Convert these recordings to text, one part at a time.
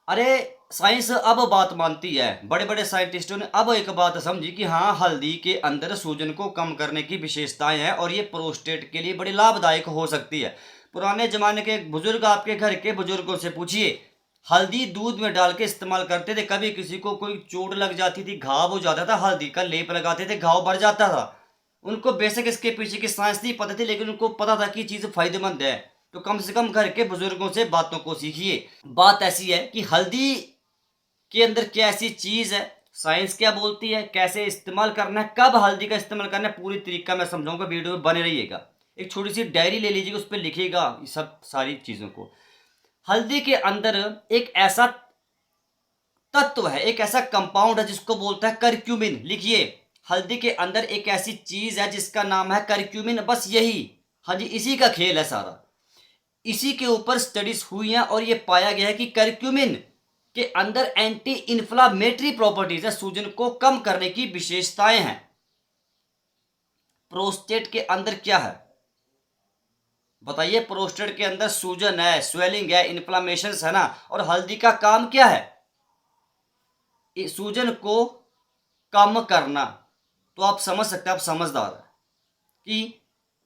अरे साइंस अब बात मानती है। बड़े बड़े साइंटिस्टों ने अब एक बात समझी कि हाँ, हल्दी के अंदर सूजन को कम करने की विशेषताएं हैं और ये प्रोस्टेट के लिए बड़ी लाभदायक हो सकती है। पुराने जमाने के बुजुर्ग, आपके घर के बुजुर्गों से पूछिए, हल्दी दूध में डाल के इस्तेमाल करते थे। कभी किसी को कोई चोट लग जाती थी, घाव हो जाता था, हल्दी का लेप लगाते थे, घाव भर जाता था। उनको बेशक इसके पीछे की साइंस नहीं पता थी, लेकिन उनको पता था कि चीज़ फायदेमंद है। तो कम से कम घर के बुजुर्गों से बातों को सीखिए। बात ऐसी है कि हल्दी के अंदर क्या ऐसी चीज़ है, साइंस क्या बोलती है, कैसे इस्तेमाल करना है, कब हल्दी का इस्तेमाल करना है, पूरी तरीका मैं समझाऊंगा। वीडियो में बने रहिएगा। एक छोटी सी डायरी ले लीजिएगा, उस पर लिखिएगा ये सब सारी चीज़ों को। हल्दी के अंदर एक ऐसा तत्व है, एक ऐसा कंपाउंड है जिसको बोलता है करक्यूमिन। लिखिए, हल्दी के अंदर एक ऐसी चीज है जिसका नाम है करक्यूमिन। बस यही, हाँ जी, इसी का खेल है सारा। इसी के ऊपर स्टडीज हुई हैं और ये पाया गया है कि करक्यूमिन के अंदर एंटी इन्फ्लामेटरी प्रॉपर्टीज है, सूजन को कम करने की विशेषताएं हैं। प्रोस्टेट के अंदर क्या है बताइए? प्रोस्टेट के अंदर सूजन है, स्वेलिंग है, इन्फ्लामेशन है ना। और हल्दी का काम क्या है? सूजन को कम करना। तो आप समझ सकते हैं, आप समझदार है कि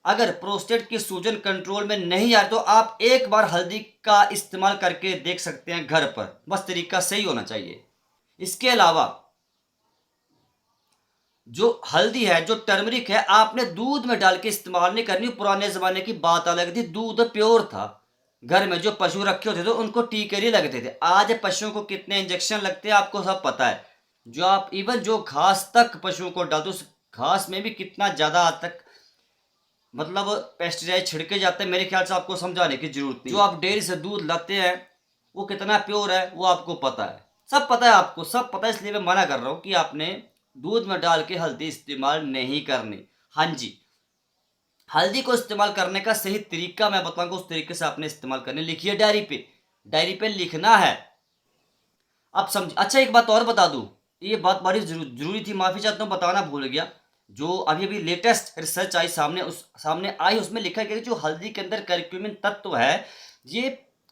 अगर प्रोस्टेट की सूजन कंट्रोल में नहीं आए तो आप एक बार हल्दी का इस्तेमाल करके देख सकते हैं घर पर। बस तरीका सही होना चाहिए। इसके अलावा जो हल्दी है, जो टर्मरिक है, आपने दूध में डाल के इस्तेमाल नहीं करनी। पुराने जमाने की बात अलग थी, दूध प्योर था। घर में जो पशु रखे होते थे उनको टीके नहीं लगते थे। आज पशुओं को कितने इंजेक्शन लगते हैं आपको सब पता है। जो आप इवन जो घास तक पशुओं को डाल दो, उस घास में भी कितना ज्यादा आज तक मतलब पेस्टिसाइड छिड़के जाते हैं। मेरे ख्याल से आपको समझाने की जरूरत नहीं। जो आप डेयरी से दूध लाते हैं वो कितना प्योर है वो आपको पता है, सब पता है, आपको सब पता है। इसलिए मैं मना कर रहा हूँ कि आपने दूध में डाल के हल्दी इस्तेमाल नहीं करनी। हाँ जी, हल्दी को इस्तेमाल करने का सही तरीका मैं बताऊंगा, उस तरीके से आपने इस्तेमाल करने। लिखिए डायरी पे, डायरी पे लिखना है। आप समझ। अच्छा, एक बात और बता दूं, ये बात बड़ी जरूरी थी, माफी चाहता हूँ, बताना भूल गया। जो अभी अभी लेटेस्ट रिसर्च आई सामने, सामने आई, उसमें लिखा गया कि जो हल्दी के अंदर करक्यूमिन तत्व है, ये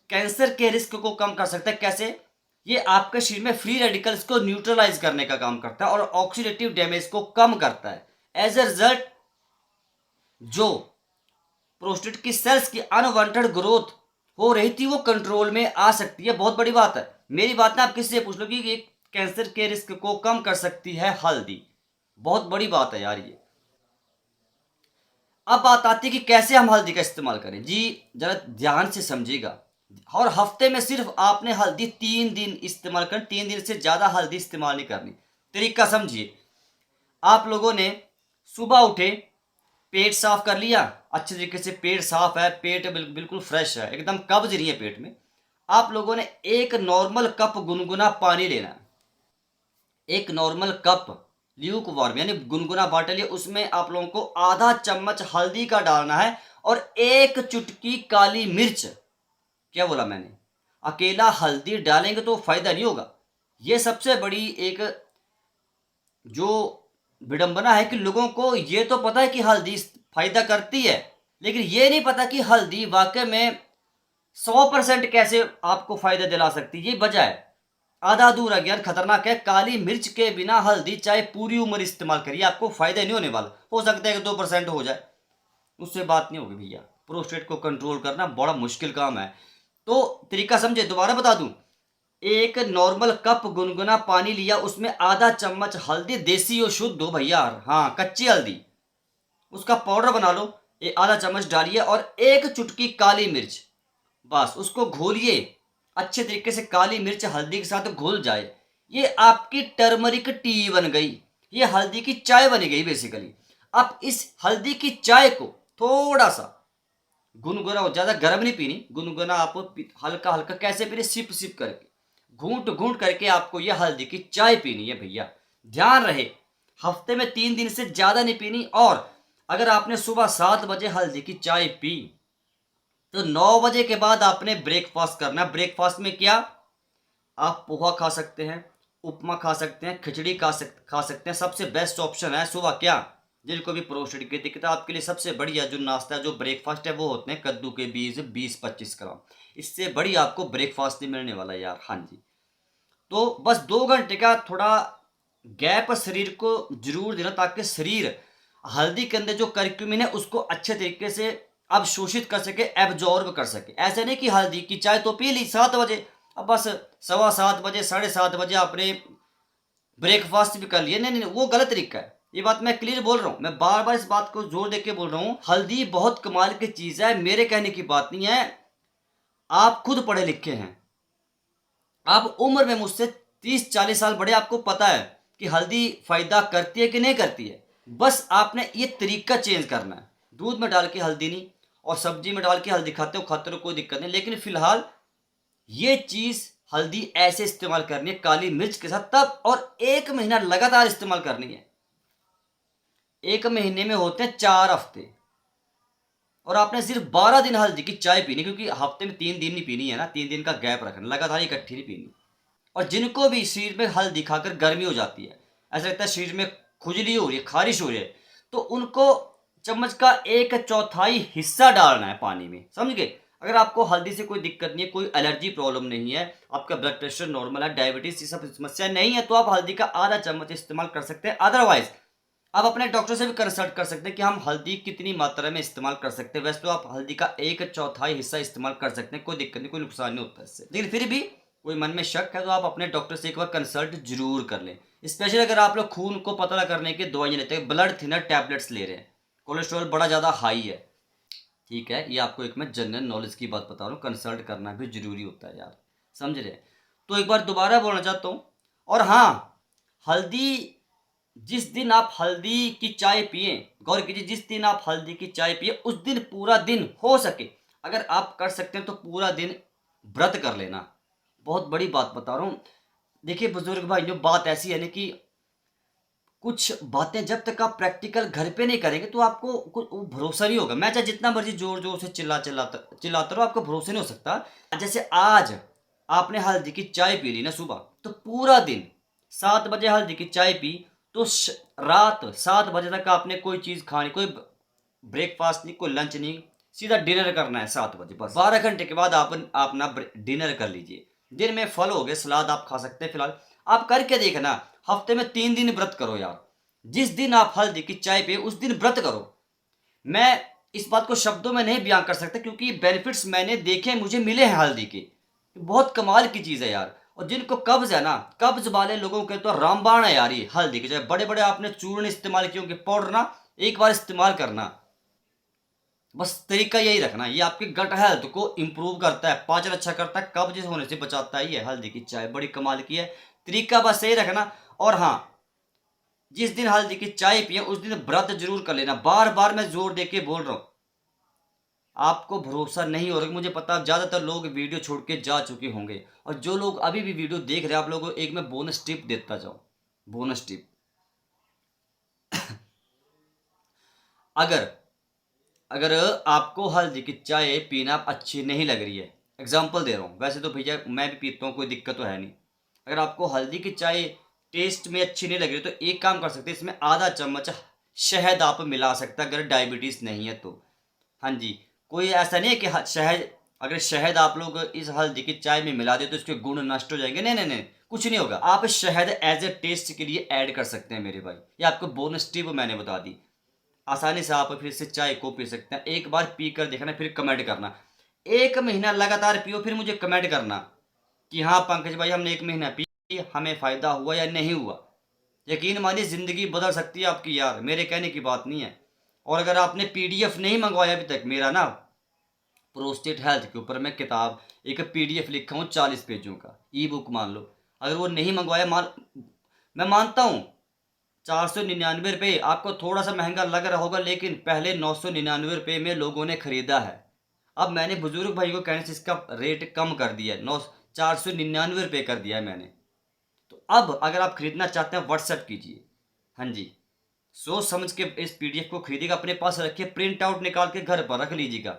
कैंसर के रिस्क को कम कर सकता है। कैसे? ये आपके शरीर में फ्री रेडिकल्स को न्यूट्रलाइज करने का काम करता है और ऑक्सीडेटिव डैमेज को कम करता है। एज ए रिजल्ट, जो प्रोस्टेट की सेल्स की अनवांटेड ग्रोथ हो रही थी वो कंट्रोल में आ सकती है। बहुत बड़ी बात है। मेरी बात ना आप किसी से पूछ लो कि कैंसर के रिस्क को कम कर सकती है हल्दी। बहुत बड़ी बात है यार ये। अब बात आती है कि कैसे हम हल्दी का इस्तेमाल करें। जी, जरा ध्यान से समझिएगा। और हफ्ते में सिर्फ आपने हल्दी 3 दिन इस्तेमाल करनी, 3 दिन से ज्यादा हल्दी इस्तेमाल नहीं करनी। तरीका समझिए। आप लोगों ने सुबह उठे, पेट साफ कर लिया, अच्छे तरीके से पेट साफ है, पेट बिल्कुल फ्रेश है, एकदम कब्ज नहीं है पेट में। आप लोगों ने एक नॉर्मल कप गुनगुना पानी लेना है। एक नॉर्मल कप ल्यूक वार्म यानी गुनगुना वाटर लिया, उसमें आप लोगों को आधा चम्मच हल्दी का डालना है और एक चुटकी काली मिर्च। क्या बोला मैंने? अकेला हल्दी डालेंगे तो फायदा नहीं होगा। ये सबसे बड़ी एक जो विडंबना है कि लोगों को ये तो पता है कि हल्दी फायदा करती है, लेकिन ये नहीं पता कि हल्दी वाकई में 100% कैसे आपको फायदा दिला सकती है। ये वजह है। आधा अधूरा ज्ञान खतरनाक है। काली मिर्च के बिना हल्दी चाहे पूरी उम्र इस्तेमाल करिए, आपको फायदा नहीं होने वाला। हो सकता है कि 2% हो जाए, उससे बात नहीं होगी भैया। प्रोस्टेट को कंट्रोल करना बड़ा मुश्किल काम है। तो तरीका समझे, दोबारा बता दूं। एक नॉर्मल कप गुनगुना पानी लिया, उसमें आधा चम्मच हल्दी, देसी और शुद्ध हो भैया, हाँ कच्ची हल्दी, उसका पाउडर बना लो, ये आधा चम्मच डालिए और एक चुटकी काली मिर्च। बस उसको घोलिए अच्छे तरीके से, काली मिर्च हल्दी के साथ घुल जाए। ये आपकी टर्मरिक टी बन गई, ये हल्दी की चाय बन गई बेसिकली। अब इस हल्दी की चाय को थोड़ा सा गुनगुना, ज्यादा गर्म नहीं पीनी, गुनगुना आप हल्का हल्का कैसे पीनी, सिप सिप करके, घूंट घूंट करके आपको यह हल्दी की चाय पीनी है भैया। ध्यान रहे, हफ्ते में 3 दिन से ज्यादा नहीं पीनी। और अगर आपने सुबह 7 बजे हल्दी की चाय पी तो 9 बजे के बाद आपने ब्रेकफास्ट करना है। ब्रेकफास्ट में क्या? आप पोहा खा सकते हैं, उपमा खा सकते हैं, खिचड़ी खा सकते हैं। सबसे बेस्ट ऑप्शन है सुबह क्या, जिनको भी प्रोस्टेट की दिक्कत है, आपके लिए सबसे बढ़िया जो नाश्ता है, जो ब्रेकफास्ट है, वो होते हैं कद्दू के बीज 20-25 ग्राम। इससे बड़ी आपको ब्रेकफास्ट नहीं मिलने वाला यार। हाँ जी, तो बस 2 घंटे का थोड़ा गैप शरीर को जरूर देना, ताकि शरीर हल्दी के अंदर जो करक्यूमिन है उसको अच्छे तरीके से अवशोषित कर सके, एब्जॉर्ब कर सके। ऐसा नहीं कि हल्दी की चाय तो पी ली 7 बजे, अब बस 7:15 बजे 7:30 बजे आपने ब्रेकफास्ट भी कर लिया, नहीं नहीं, वो गलत तरीका है। ये बात मैं क्लियर बोल रहा हूँ, मैं बार बार इस बात को जोर देके बोल रहा हूँ, हल्दी बहुत कमाल की चीज़ है, मेरे कहने की बात नहीं है। आप खुद पढ़े लिखे हैं, आप उम्र में मुझसे 30-40 साल बड़े, आपको पता है कि हल्दी फायदा करती है कि नहीं करती है। बस आपने ये तरीका चेंज करना है। दूध में डाल के हल्दी नहीं, और सब्जी में डाल के हल्दी खाते हो कोई दिक्कत नहीं, लेकिन फिलहाल ये चीज हल्दी ऐसे इस्तेमाल करनी है काली मिर्च के साथ तब, और 1 महीना लगातार इस्तेमाल करनी है। 1 महीने में होते हैं 4 हफ्ते, और आपने सिर्फ 12 दिन हल्दी की चाय पीनी, क्योंकि हफ्ते में 3 दिन नहीं पीनी है ना, 3 दिन का गैप रखना, लगातार इकट्ठी नहीं पीनी। और जिनको भी शरीर में हल्दी खाकर गर्मी हो जाती है, ऐसा लगता है शरीर में खुजली हो रही है, खारिश हो रही है, तो उनको चम्मच का 1/4 हिस्सा डालना है पानी में, समझ गए। अगर आपको हल्दी से कोई दिक्कत नहीं है, कोई एलर्जी प्रॉब्लम नहीं है, आपका ब्लड प्रेशर नॉर्मल है, डायबिटीज ये सब समस्या नहीं है, तो आप हल्दी का आधा चम्मच इस्तेमाल कर सकते हैं। अदरवाइज आप अपने डॉक्टर से भी कंसल्ट कर सकते हैं कि हम हल्दी कितनी मात्रा में इस्तेमाल कर सकते हैं। वैसे तो आप हल्दी का 1/4 हिस्सा इस्तेमाल कर सकते हैं, कोई दिक्कत नहीं, कोई नुकसान नहीं होता इससे, लेकिन फिर भी कोई मन में शक है तो आप अपने डॉक्टर से एक बार कंसल्ट जरूर कर लें। स्पेशली अगर आप लोग खून को पतला करने की दवाइयाँ लेते हैं, ब्लड थिनर टैबलेट्स ले रहे हैं, कोलेस्ट्रॉल बड़ा ज़्यादा हाई है, ठीक है, ये आपको एक मैं जनरल नॉलेज की बात बता रहा हूँ, कंसल्ट करना भी जरूरी होता है यार, समझ रहे हैं। तो एक बार दोबारा बोलना चाहता हूँ। और हाँ, हल्दी, जिस दिन आप हल्दी की चाय पिए, गौर कीजिए, जिस दिन आप हल्दी की चाय पिए उस दिन पूरा दिन हो सके, अगर आप कर सकते हैं तो पूरा दिन व्रत कर लेना। बहुत बड़ी बात बता रहा हूँ। देखिए बुजुर्ग भाइयों, बात ऐसी है ना कि कुछ बातें जब तक आप प्रैक्टिकल घर पे नहीं करेंगे तो आपको कुछ वो भरोसा नहीं होगा। मैं चाहे जितना मर्जी जोर जोर से चिल्लाता रहो, आपको भरोसा नहीं हो सकता। जैसे आज आपने हल्दी की चाय पी ली ना सुबह, तो पूरा दिन 7 बजे हल्दी की चाय पी, तो रात 7 बजे तक आपने कोई चीज़ खानी, कोई ब्रेकफास्ट नहीं, कोई लंच नहीं, सीधा डिनर करना है 7 बजे। बस 12 घंटे के बाद आप अपना डिनर कर लीजिए। दिन में फल हो गए, सलाद आप खा सकते हैं। फिलहाल आप करके देखना, हफ्ते में 3 दिन व्रत करो यार। जिस दिन आप हल्दी की चाय पिए उस दिन व्रत करो। मैं इस बात को शब्दों में नहीं बयान कर सकता, क्योंकि बेनिफिट्स मैंने देखे, मुझे मिले हैं हल्दी के, बहुत कमाल की चीज़ है यार। और जिनको कब्ज है ना, कब्ज वाले लोगों के तो रामबाण है यार ये हल्दी की चाय। बड़े बड़े आपने चूर्ण इस्तेमाल किए होंगे, पाउडर ना, एक बार इस्तेमाल करना, बस तरीका यही रखना। ये आपके गट हेल्थ को इंप्रूव करता है, पाचन अच्छा करता है, कब्ज होने से बचाता है। ये हल्दी की चाय बड़ी कमाल की है, तरीका बस यही रखना। और हाँ, जिस दिन हल्दी की चाय पिए उस दिन व्रत जरूर कर लेना। बार बार मैं जोर दे के बोल रहा हूँ, आपको भरोसा नहीं हो रहा, मुझे पता ज़्यादातर लोग वीडियो छोड़ के जा चुके होंगे, और जो लोग अभी भी वीडियो देख रहे हैं, आप लोगों को एक मैं बोनस टिप देता जाऊँ। बोनस टिप, अगर अगर आपको हल्दी की चाय पीना अच्छी नहीं लग रही है, एग्जाम्पल दे रहा हूँ, वैसे तो भैया मैं भी पीता हूँ, कोई दिक्कत तो है नहीं। अगर आपको हल्दी की चाय टेस्ट में अच्छी नहीं लग रही, तो एक काम कर सकते हैं, इसमें आधा चम्मच शहद आप मिला सकते हैं, अगर डायबिटीज़ नहीं है तो। हाँ जी, कोई ऐसा नहीं है कि शहद, अगर शहद आप लोग इस हल्दी की चाय में मिला दे तो इसके गुण नष्ट हो जाएंगे, नहीं नहीं नहीं, कुछ नहीं होगा। आप शहद एज ए टेस्ट के लिए ऐड कर सकते हैं मेरे भाई, ये आपको बोनस टिप मैंने बता दी। आसानी से आप फिर से चाय को पी सकते हैं। एक बार पी कर देखना, फिर कमेंट करना। 1 महीना लगातार पियो, फिर मुझे कमेंट करना कि हाँ पंकज भाई, हमने 1 महीना पी, हमें फ़ायदा हुआ या नहीं हुआ। यकीन मानिए, ज़िंदगी बदल सकती है आपकी यार, मेरे कहने की बात नहीं है। और अगर आपने पीडीएफ नहीं मंगवाया अभी तक, मेरा ना प्रोस्टेट हेल्थ के ऊपर मैं किताब एक पीडीएफ लिखा हूँ 40 पेजों का, ई बुक मान लो, अगर वो नहीं मंगवाया, मैं मानता हूँ 499 रुपये आपको थोड़ा सा महंगा लग रहा होगा, लेकिन पहले 999 रुपये में लोगों ने खरीदा है। अब मैंने बुजुर्ग भाई को कहने से इसका रेट कम कर दिया है, 499 रुपये कर दिया है मैंने। तो अब अगर आप खरीदना चाहते हैं, व्हाट्सएप कीजिए। हाँ जी, सोच समझ के इस पीडीएफ को खरीदिएगा, अपने पास रखिए, प्रिंट आउट निकाल के घर पर रख लीजिएगा।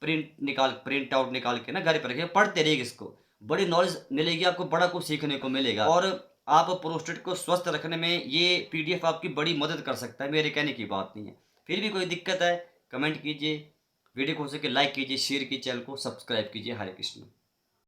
प्रिंट आउट निकाल के ना घर पर रखिए, पढ़ते रहिएगा इसको, बड़ी नॉलेज मिलेगी आपको, बड़ा कुछ सीखने को मिलेगा। और आप प्रोस्टेट को स्वस्थ रखने में ये पीडीएफ आपकी बड़ी मदद कर सकता है, मेरे कहने की बात नहीं है। फिर भी कोई दिक्कत है, कमेंट कीजिए, वीडियो को हो सके लाइक कीजिए, शेयर कीजिए, चैनल को सब्सक्राइब कीजिए। हरे कृष्ण।